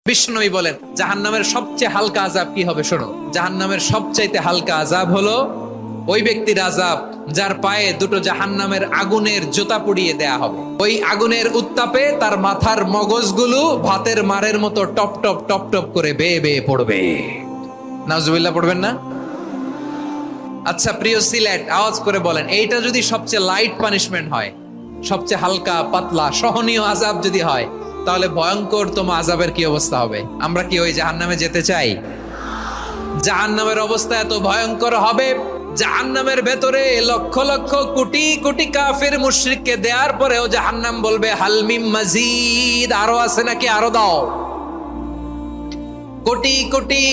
বিষ্ণুই বলেন জাহান্নামের সবচেয়ে হালকা আযাব কি হবে শোনো। জাহান্নামের সবচাইতে হালকা আযাব হলো ওই ব্যক্তির আযাব যার পায়ে দুটো জাহান্নামের আগুনের জুতা পুড়িয়ে দেয়া হবে। ওই আগুনের উত্তাপে তার মাথার মগজগুলো ভাতের মারের মতো টপ টপ টপ টপ করে বেয়ে বেয়ে পড়বে। নাউজুবিল্লাহ পড়বেন না? আচ্ছা প্রিয় সিলেট, আওয়াজ করে বলেন, এইটা যদি সবচেয়ে লাইট পানিশমেন্ট হয়, সবচেয়ে হালকা পাতলা সহনীয় আযাব যদি হয়, তাহলে ভয়ঙ্করতম আযাবের কি অবস্থা হবে? আমরা কি ওই জাহান্নামে যেতে চাই? জাহান্নামের অবস্থা এত ভয়ঙ্কর হবে, জাহান্নামের ভেতরে লক্ষ লক্ষ কোটি কোটি কাফির মুশরিককে দেওয়ার পরেও জাহান্নাম বলবে হালমিম মাজিদ, আরো আছে নাকি, আরো দাও। কোটি কোটি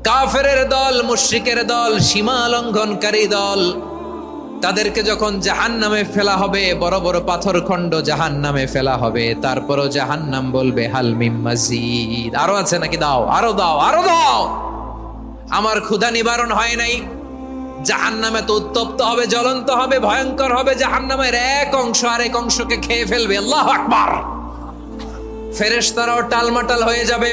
কাফেরের দল, মুশরিকের দল, সীমা লঙ্ঘনকারী দল, তাদেরকে যখন জাহান্নামে ফেলা হবে, বড় বড় পাথর খণ্ড জাহান্নামে ফেলা হবে, তারপরও জাহান্নাম বলবে হালমিম মাজিদ, আরো আছে নাকি, দাও, আরো দাও, আরো দাও। আমার ক্ষুধা নিবারণ হয় নাই। জাহান্নামে তো উত্তপ্ত হবে, জ্বলন্ত হবে, ভয়ঙ্কর হবে। জাহান্নামের এক অংশ আরেক অংশকে খেয়ে ফেলবে। আল্লাহু আকবার। ফেরেশতারাও টালমাটাল হয়ে যাবে।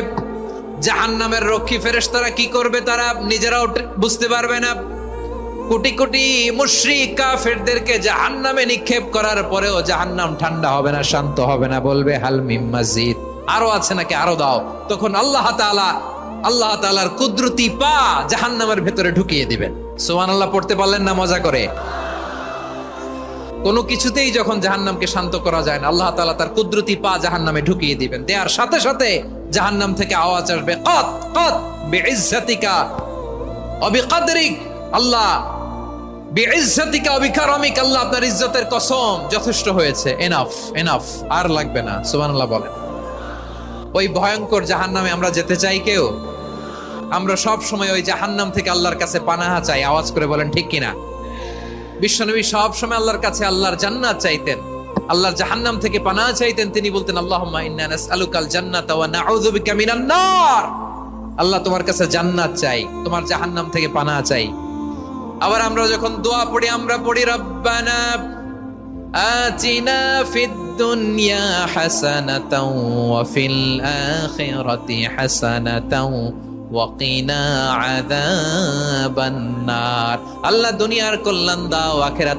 জাহান্নামের রক্ষী ফেরেশতারা কি করবে তারা নিজেরাও বুঝতে পারবে না। কোটি কোটি মুশরিক কাফেরদেরকে জাহান্নামে নিক্ষেপ করার পরেও জাহান্নাম ঠান্ডা হবে না, শান্ত হবে না, বলবে হাল মিম মাজিদ, আরো আছে নাকি, আরো দাও। তখন আল্লাহ তাআলার কুদরতি পা জাহান্নামের ভেতরে ঢুকিয়ে দিবেন। সুবহানাল্লাহ পড়তে পারলেন না মজা করে? কোনো কিছুতেই যখন জাহান্নামকে শান্ত করা যায় না, আল্লাহ তাআলা তার কুদরতি পা জাহান্নামে ঢুকিয়ে দিবেন। দেয়ার সাথে সাথে জাহান্নাম থেকে আওয়াজ আসবে, কত কত বিইজ্জাতিকা ওয়া বিকদরিক, আল্লাহ বিইজ্জাতিকা ওয়া বিকারামিক, আল্লাহ আপনার ইজ্জতের কসম, যথেষ্ট হয়েছে, এনাফ এনাফ, আর লাগবে না। সুবহানাল্লাহ বলেন। ওই ভয়ঙ্কর জাহান্নামে আমরা যেতে চাই কেউ? আমরা সব সময় ওই জাহান্নাম থেকে আল্লাহর কাছে পানাহা চাই। আওয়াজ করে বলেন ঠিক কিনা? বিশ্বনবী সব সময় আল্লাহর কাছে আল্লাহর জান্নাত চাইতেন, আল্লাহর জাহান্নাম থেকে পানাহা চাইতেন। তিনি বলতেন আল্লাহুম্মা ইন্না নাসআলুকাল জান্নাতা ওয়া নাউযু বিকা মিনান নার, আল্লাহ তোমার কাছে জান্নাত চাই, তোমার জাহান্নাম থেকে পানাহা চাই। আবার আমরা যখন দোয়া পড়ি, আমরা পড়ি রব্বানা আতিনা ফিদ দুনিয়া হাসানাতাও ওয়া ফিল আখিরাতি হাসানাতাও ওয়া কিনা আযাবান নার। আল্লাহ দুনিয়ার কল্যাণ দাও, আখিরাত